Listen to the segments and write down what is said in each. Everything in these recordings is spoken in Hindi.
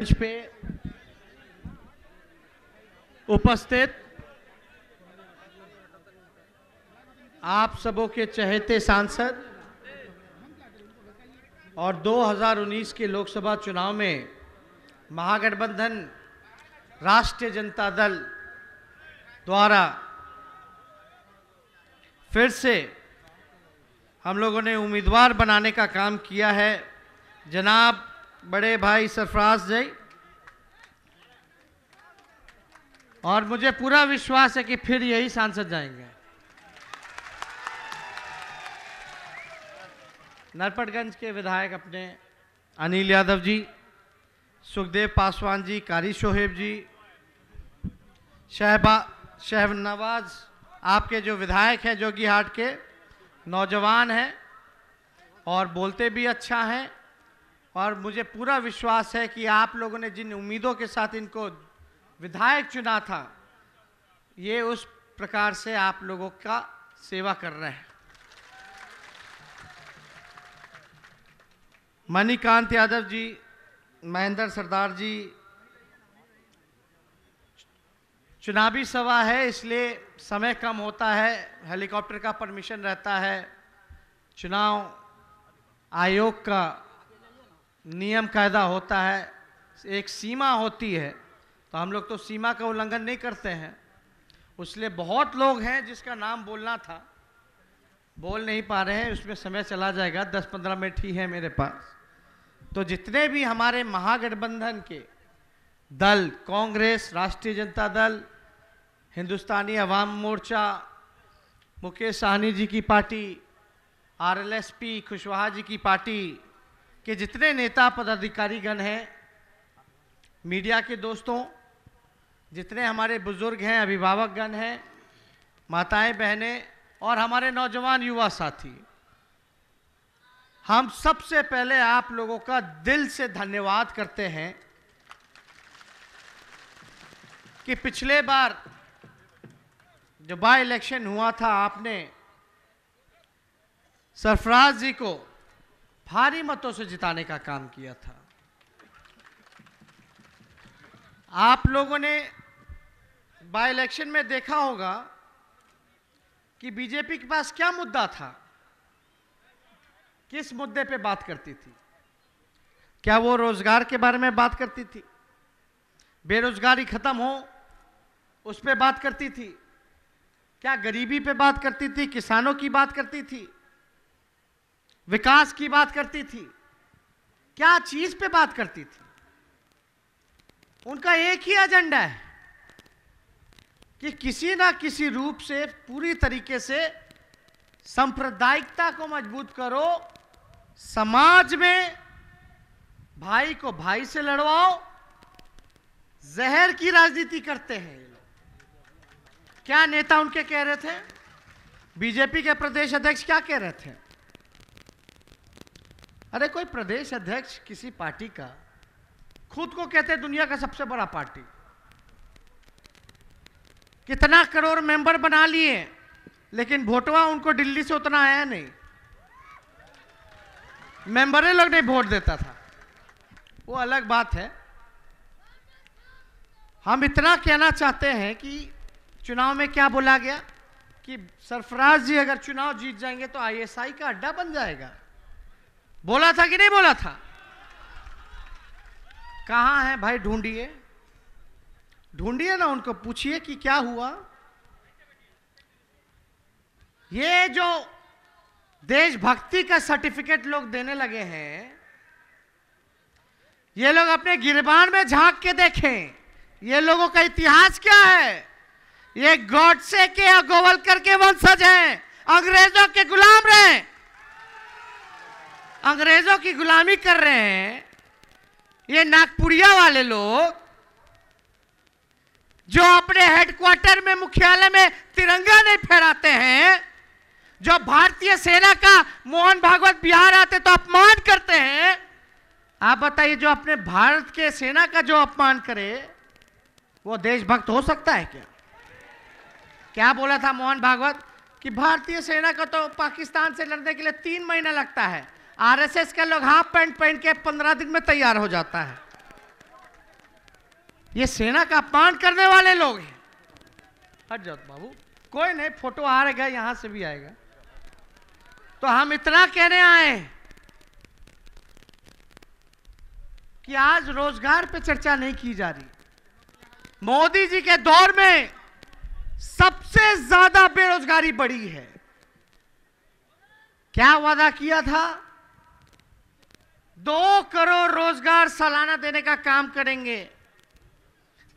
मंच पे उपस्थित आप सबों के चहेते सांसद और 2019 के लोकसभा चुनाव में महागठबंधन राष्ट्रीय जनता दल द्वारा फिर से हम लोगों ने उम्मीदवार बनाने का काम किया है जनाब बड़े भाई सरफराज जी, और मुझे पूरा विश्वास है कि फिर यही सांसद जाएंगे। नरपतगंज के विधायक अपने अनिल यादव जी, सुखदेव पासवान जी, कारी शोहेब जी, शहनवाज आपके जो विधायक हैं जोगीहाट के, नौजवान हैं और बोलते भी अच्छा हैं, और मुझे पूरा विश्वास है कि आप लोगों ने जिन उम्मीदों के साथ इनको विधायक चुना था, ये उस प्रकार से आप लोगों का सेवा कर रहे हैं। मणिकांत यादव जी, महेंद्र सरदार जी, चुनावी सभा है इसलिए समय कम होता है, हेलीकॉप्टर का परमिशन रहता है, चुनाव आयोग का नियम कायदा होता है, एक सीमा होती है, तो हम लोग तो सीमा का उल्लंघन नहीं करते हैं। इसलिए बहुत लोग हैं जिसका नाम बोलना था, बोल नहीं पा रहे हैं, उसमें समय चला जाएगा, 10-15 मिनट ही है मेरे पास। तो जितने भी हमारे महागठबंधन के दल, कांग्रेस, राष्ट्रीय जनता दल, हिंदुस्तानी अवाम मोर्चा, मुकेश सहनी जी की पार्टी, आरएलएसपी खुशवाहा जी की पार्टी के जितने नेता पदाधिकारीगण हैं, मीडिया के दोस्तों, जितने हमारे बुजुर्ग हैं, अभिभावकगण हैं, माताएं बहनें और हमारे नौजवान युवा साथी, हम सबसे पहले आप लोगों का दिल से धन्यवाद करते हैं कि पिछले बार जो बाय इलेक्शन हुआ था, आपने सरफराज जी को भारी मतों से जिताने का काम किया था। आप लोगों ने बाय इलेक्शन में देखा होगा कि बीजेपी के पास क्या मुद्दा था, किस मुद्दे पे बात करती थी। क्या वो रोजगार के बारे में बात करती थी, बेरोजगारी खत्म हो उस पे बात करती थी, क्या गरीबी पे बात करती थी, किसानों की बात करती थी, विकास की बात करती थी, क्या चीज पे बात करती थी? उनका एक ही एजेंडा है कि किसी ना किसी रूप से पूरी तरीके से सांप्रदायिकता को मजबूत करो, समाज में भाई को भाई से लड़वाओ, जहर की राजनीति करते हैं ये लोग। क्या नेता उनके कह रहे थे? बीजेपी के प्रदेश अध्यक्ष क्या कह रहे थे? अरे कोई प्रदेश अध्यक्ष किसी पार्टी का खुद को कहते दुनिया का सबसे बड़ा पार्टी, कितना करोड़ मेंबर बना लिए, लेकिन वोटवा उनको दिल्ली से उतना आया नहीं, मेंबरें लोग नहीं वोट देता था, वो अलग बात है। हम इतना कहना चाहते हैं कि चुनाव में क्या बोला गया कि सरफराज जी अगर चुनाव जीत जाएंगे तो आईएसआई का अड्डा बन जाएगा। बोला था कि नहीं बोला था? कहां है भाई? ढूंढिए, ढूंढिए ना, उनको पूछिए कि क्या हुआ। ये जो देशभक्ति का सर्टिफिकेट लोग देने लगे हैं, ये लोग अपने गिरबान में झांक के देखें, ये लोगों का इतिहास क्या है। ये गॉडसे के या गोवलकर के वंशज हैं, अंग्रेजों के गुलाम रहे, अंग्रेजों की गुलामी कर रहे हैं। ये नागपुरिया वाले लोग जो अपने हेडक्वार्टर में, मुख्यालय में तिरंगा नहीं फहराते हैं, जो भारतीय सेना का मोहन भागवत बिहार आते तो अपमान करते हैं। आप बताइए, जो अपने भारत के सेना का जो अपमान करे वो देशभक्त हो सकता है क्या? क्या बोला था मोहन भागवत कि भारतीय सेना को तो पाकिस्तान से लड़ने के लिए 3 महीना लगता है, आरएसएस के लोग हाफ पैंट पहन के 15 दिन में तैयार हो जाता है। ये सेना का अपमान करने वाले लोग हैं। हट जाओ बाबू, कोई नहीं, फोटो आ रहेगा, यहां से भी आएगा। तो हम इतना कहने आए कि आज रोजगार पे चर्चा नहीं की जा रही। मोदी जी के दौर में सबसे ज्यादा बेरोजगारी बढ़ी है। क्या वादा किया था? 2 करोड़ रोजगार सालाना देने का काम करेंगे।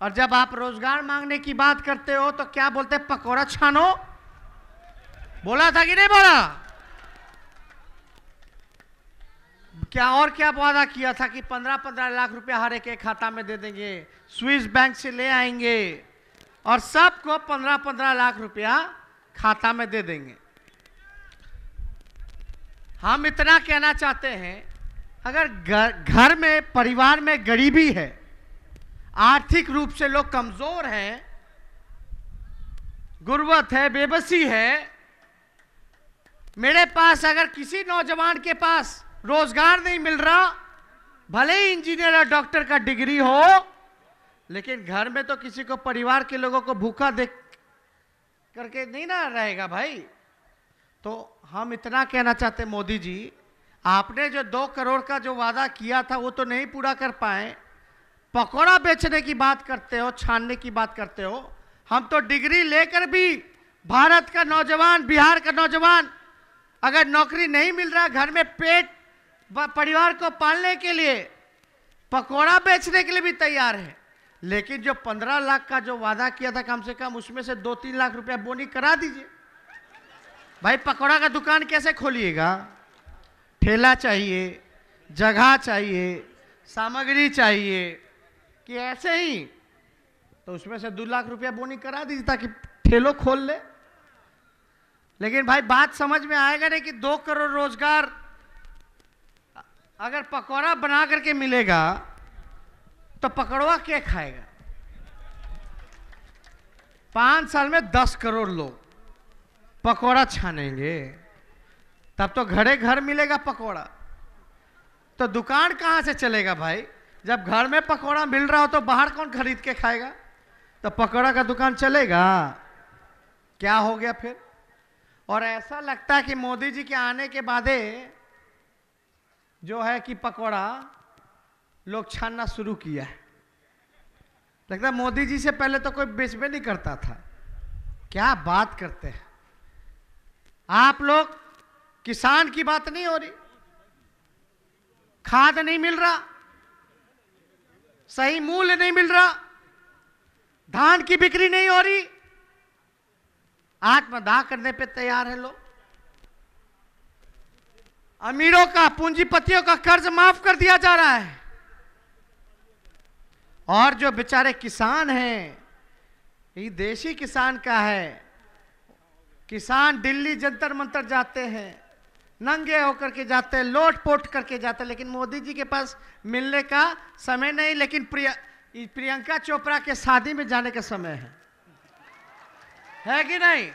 और जब आप रोजगार मांगने की बात करते हो तो क्या बोलते हैं? पकौड़ा छानो। बोला था कि नहीं बोला? क्या और क्या वादा किया था कि 15-15 लाख रुपया हर एक के खाता में दे देंगे, स्विस बैंक से ले आएंगे और सबको 15-15 लाख रुपया खाता में दे देंगे। हम इतना कहना चाहते हैं, अगर घर में, परिवार में गरीबी है, आर्थिक रूप से लोग कमजोर हैं, गुर्बत है, बेबसी है, मेरे पास अगर किसी नौजवान के पास रोजगार नहीं मिल रहा, भले ही इंजीनियर और डॉक्टर का डिग्री हो, लेकिन घर में तो किसी को, परिवार के लोगों को भूखा देख करके नहीं ना रहेगा भाई। तो हम इतना कहना चाहते हैं, मोदी जी, आपने जो 2 करोड़ का जो वादा किया था वो तो नहीं पूरा कर पाए। पकौड़ा बेचने की बात करते हो, छानने की बात करते हो। हम तो डिग्री लेकर भी भारत का नौजवान, बिहार का नौजवान अगर नौकरी नहीं मिल रहा, घर में पेट, परिवार को पालने के लिए पकौड़ा बेचने के लिए भी तैयार है। लेकिन जो 15 लाख का जो वादा किया था, कम से कम उसमें से 2-3 लाख रुपया बोनी करा दीजिए। भाई पकौड़ा का दुकान कैसे खोलिएगा? ठेला चाहिए, जगह चाहिए, सामग्री चाहिए, कि ऐसे ही तो उसमें से 2 लाख रुपया बोनी करा दीजिए ताकि ठेलो खोल ले। लेकिन भाई बात समझ में आएगा नहीं कि 2 करोड़ रोजगार अगर पकौड़ा बना करके मिलेगा तो पकौड़ा क्या खाएगा? 5 साल में 10 करोड़ लोग पकौड़ा छानेंगे, तब तो घरे घर मिलेगा पकौड़ा। तो दुकान कहां से चलेगा भाई? जब घर में पकौड़ा मिल रहा हो तो बाहर कौन खरीद के खाएगा? तो पकौड़ा का दुकान चलेगा? क्या हो गया फिर? और ऐसा लगता है कि मोदी जी के आने के बाद जो है कि पकौड़ा लोग छानना शुरू किया है। लगता है मोदी जी से पहले तो कोई बेचबे नहीं करता था। क्या बात करते हैं आप लोग? किसान की बात नहीं हो रही, खाद नहीं मिल रहा, सही मूल्य नहीं मिल रहा, धान की बिक्री नहीं हो रही, आत्मदाह करने पे तैयार है लोग। अमीरों का, पूंजीपतियों का कर्ज माफ कर दिया जा रहा है, और जो बेचारे किसान हैं, ये देशी किसान का है। किसान दिल्ली जंतर मंतर जाते हैं, नंगे होकर के जाते हैं, लोट पोट करके जाते हैं, लेकिन मोदी जी के पास मिलने का समय नहीं। लेकिन प्रियंका चोपड़ा के शादी में जाने का समय है कि नहीं?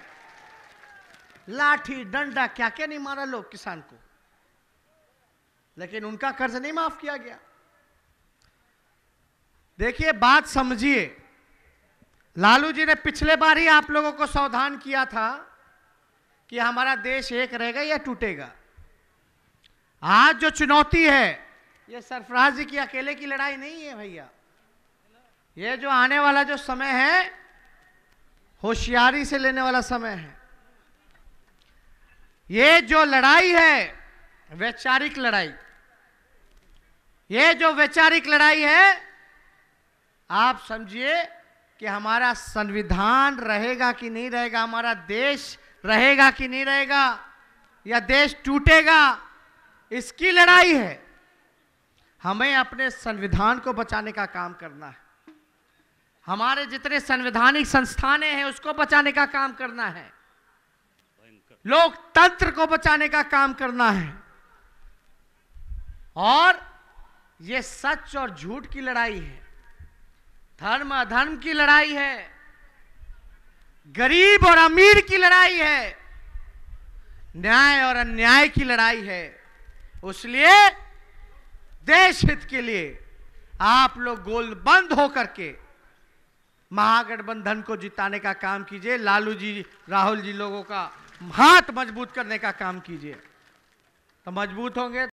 लाठी डंडा क्या क्या नहीं मारा लोग किसान को, लेकिन उनका कर्ज नहीं माफ किया गया। देखिए बात समझिए, लालू जी ने पिछले बार ही आप लोगों को सावधान किया था कि हमारा देश एक रहेगा या टूटेगा। आज जो चुनौती है, ये सरफराज जी की अकेले की लड़ाई नहीं है भैया। ये जो आने वाला जो समय है, होशियारी से लेने वाला समय है। ये जो लड़ाई है, वैचारिक लड़ाई, ये जो वैचारिक लड़ाई है, आप समझिए कि हमारा संविधान रहेगा कि नहीं रहेगा, हमारा देश रहेगा कि नहीं रहेगा, या देश टूटेगा, इसकी लड़ाई है। हमें अपने संविधान को बचाने का काम करना है, हमारे जितने संवैधानिक संस्थानें हैं उसको बचाने का काम करना है, लोकतंत्र को बचाने का काम करना है। और ये सच और झूठ की लड़ाई है, धर्म अधर्म की लड़ाई है, गरीब और अमीर की लड़ाई है, न्याय और अन्याय की लड़ाई है। इसलिए देश हित के लिए आप लोग गोलबंद होकर के महागठबंधन को जिताने का काम कीजिए। लालू जी, राहुल जी लोगों का हाथ मजबूत करने का काम कीजिए, तो मजबूत होंगे